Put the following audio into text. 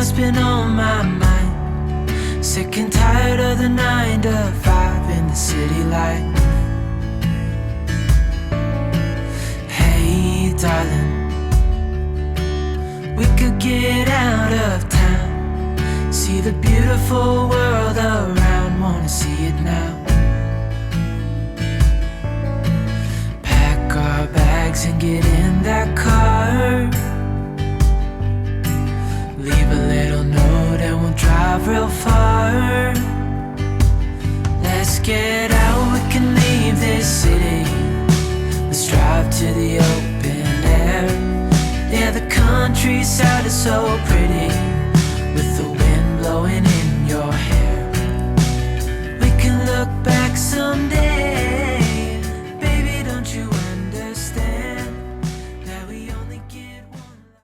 what's been on my mind. Sick and tired of the 9 to 5 in the city life. Hey darling, we could get out of town, see the beautiful world around, wanna see it now. Pack our bags and get in that car, leave a little note and we'll drive real far. Let's get out, we can leave this city. Let's drive to the open air. Yeah, the countryside is so pretty, with the wind blowing in your hair. We can look back someday